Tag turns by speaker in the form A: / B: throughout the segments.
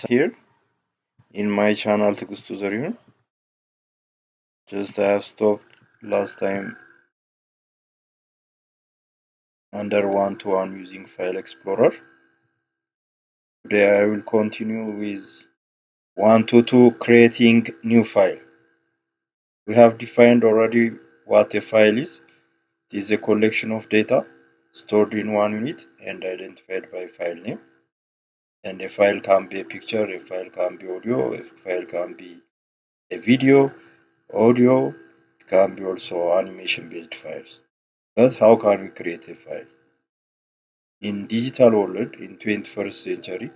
A: here in my channel Tegustu Zariun. Just I have stopped last time under 1 to 1 using File Explorer. Today I will continue with 1 to 2 creating new file. We have defined already what a file is. It is a collection of data stored in one unit and identified by file name. And a file can be a picture, a file can be audio, a file can be a video, audio, it can be also animation based files. But how can we create a file? In digital world in 21st century,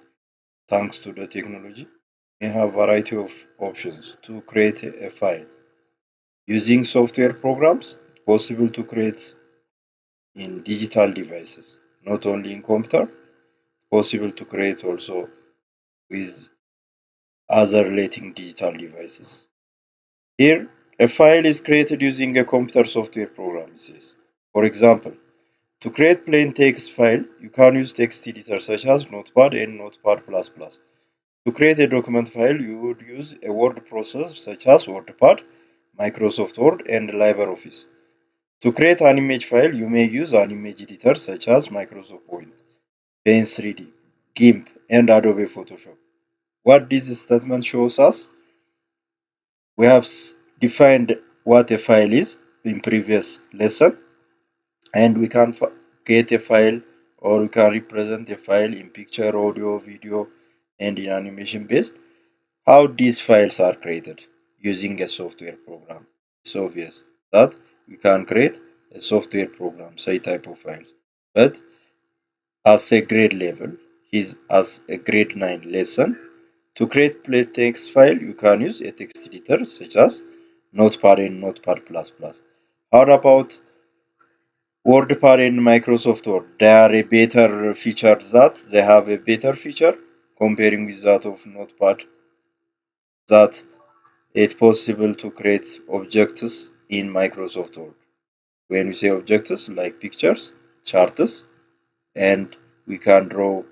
A: thanks to the technology, we have variety of options to create a file. Using software programs, it's possible to create in digital devices, not only in computer, possible to create also with other relating digital devices. Here, a file is created using a computer software program, it says. For example, to create plain text file, you can use text editor such as Notepad and Notepad++. To create a document file, you would use a word processor such as WordPad, Microsoft Word, and LibreOffice. To create an image file, you may use an image editor such as Microsoft Paint, Paint 3D, GIMP, and Adobe Photoshop. What this statement shows us, we have defined what a file is in previous lesson, and we can create a file or we can represent a file in picture, audio, video, and in animation based. How these files are created using a software program. It's obvious that we can create a software program, say type of files. But as a grade level, is as a grade 9 lesson, to create plain text file, you can use a text editor such as Notepad and Notepad++. How about WordPad and Microsoft Word? They are a better feature that they have a better feature comparing with that of Notepad, that it's possible to create objects in Microsoft Word. When we say objects like pictures, charts, and we can draw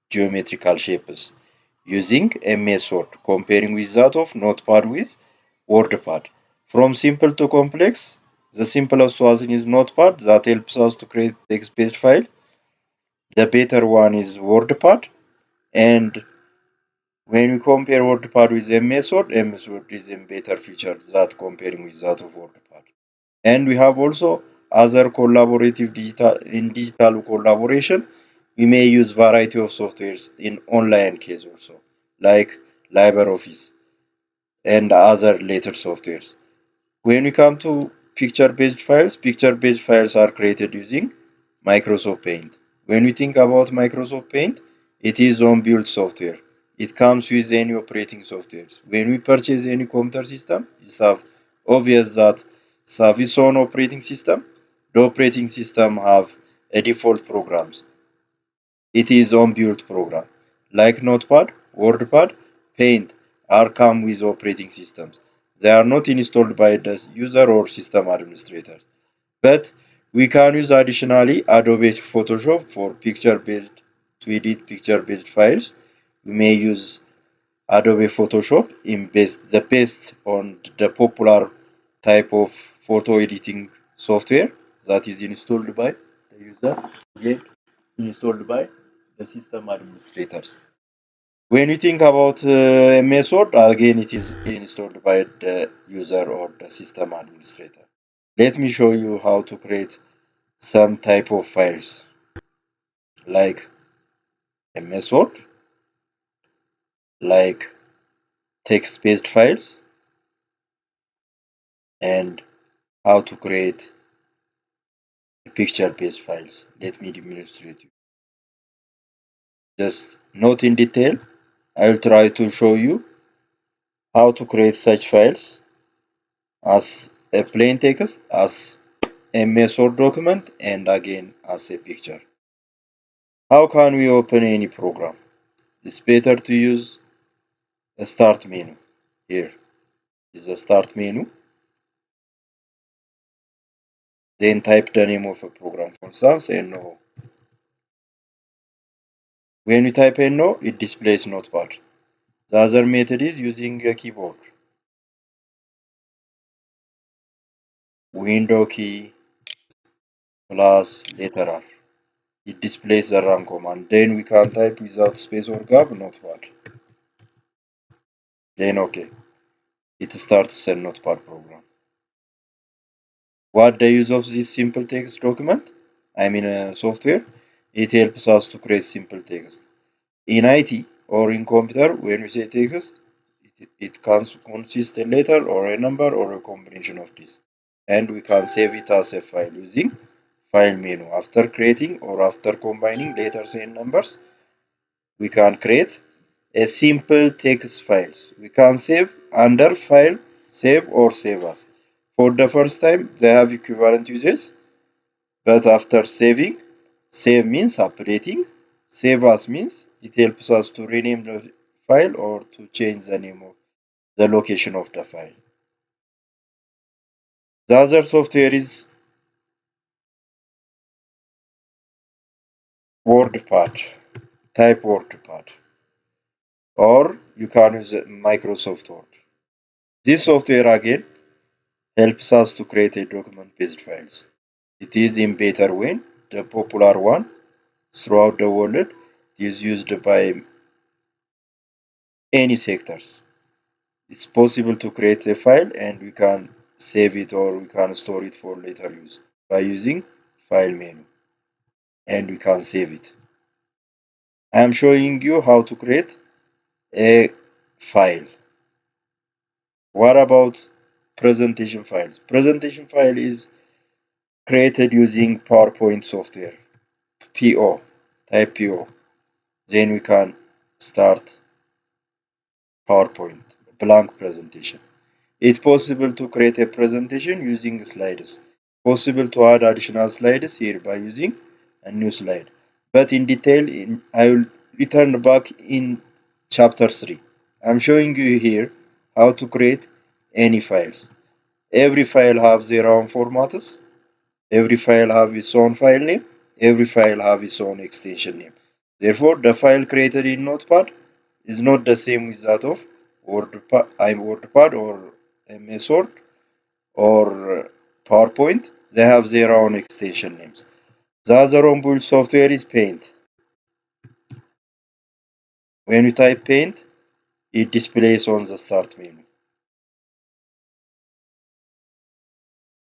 A: geometrical shapes using MS Word, comparing with that of Notepad with WordPad. From simple to complex, the simplest one is Notepad that helps us to create text-based file. The better one is WordPad, and when we compare WordPad with MS Word is a better feature that comparing with that of WordPad. And we have also other collaborative digital collaboration. We may use variety of softwares in online case also, like LibreOffice and other later softwares. When we come to picture-based files are created using Microsoft Paint. When we think about Microsoft Paint, it is on-built software. It comes with any operating softwares. When we purchase any computer system, it's obvious that it has its own operating system. The operating system have a default programs. It is on-built program. Like Notepad, WordPad, Paint are come with operating systems. They are not installed by the user or system administrator. But we can use additionally Adobe Photoshop for picture-based to edit picture-based files. We may use Adobe Photoshop in the best on the popular type of photo editing software that is installed by the user, again installed by the system administrators. When you think about MS Word, again it is installed by the user or the system administrator. Let me show you how to create some type of files like MS Word, like text-based files, and how to create picture-based files. Let me demonstrate you. Just not in detail. I will try to show you how to create such files as a plain text, as MS Word document, and again as a picture. How can we open any program? It's better to use a start menu. Here is the start menu. Then type the name of a program, for instance, NO. When you type NO, it displays Notepad. The other method is using a keyboard. Window key plus letter R. It displays the run command. Then we can type without space or gap, notepad. Then OK. It starts a notepad program. What the use of this simple text document? Software. It helps us to create simple text. In IT or in computer, when we say text, it can consist a letter or a number or a combination of this. And we can save it as a file using file menu. After creating or after combining letters and numbers, we can create a simple text files. We can save under file, save or save as. For the first time, they have equivalent uses, but after saving, save means updating, save as means it helps us to rename the file or to change the name of the location of the file. The other software is WordPad, type WordPad, or you can use Microsoft Word. This software again helps us to create a document-based files. It is in better way, the popular one throughout the world. It is used by any sectors. It's possible to create a file and we can save it or we can store it for later use by using file menu and we can save it. I am showing you how to create a file. What about presentation files? Presentation file is created using PowerPoint software. PO, type PO. Then we can start PowerPoint, blank presentation. It's possible to create a presentation using slides. Possible to add additional slides here by using a new slide. But in detail, I will return back in chapter 3. I'm showing you here how to create any files. Every file has their own formats. Every file has its own file name. Every file has its own extension name. Therefore, the file created in Notepad is not the same with that of WordPad or MS Word or PowerPoint. They have their own extension names. The other on-build software is Paint. When you type Paint, it displays on the start menu.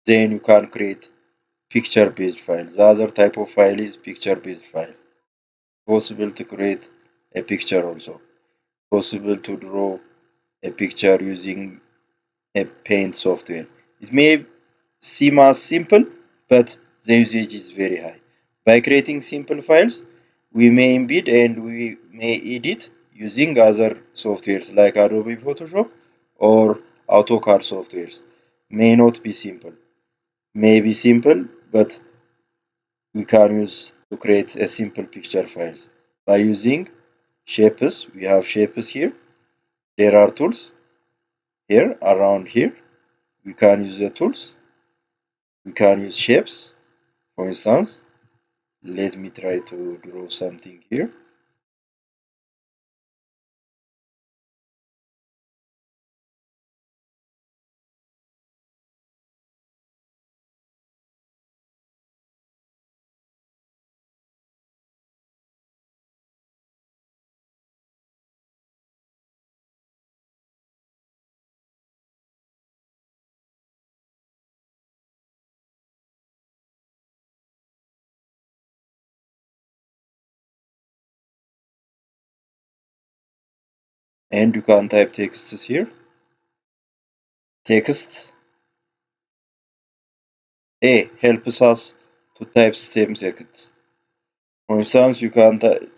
A: Then you can create picture-based file. The other type of file is picture-based file. Possible to create a picture also. Possible to draw a picture using a Paint software. It may seem as simple, but the usage is very high. By creating simple files, we may embed and we may edit using other softwares like Adobe Photoshop or AutoCAD softwares. May not be simple. May be simple, but we can use to create a simple picture files. By using shapes, we have shapes here. There are tools here, around here. We can use the tools. We can use shapes. For instance, let me try to draw something here. And you can type texts here. Text A helps us to type same text. For instance, you can type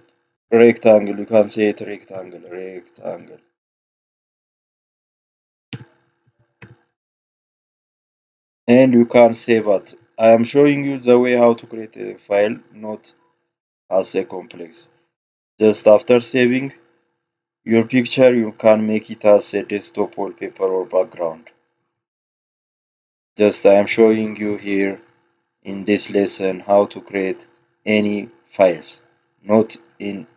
A: rectangle, you can say it rectangle, rectangle. And you can save it. I am showing you the way how to create a file, not as a complex. Just after saving your picture, you can make it as a desktop wallpaper or background. Just I am showing you here in this lesson how to create any files, not in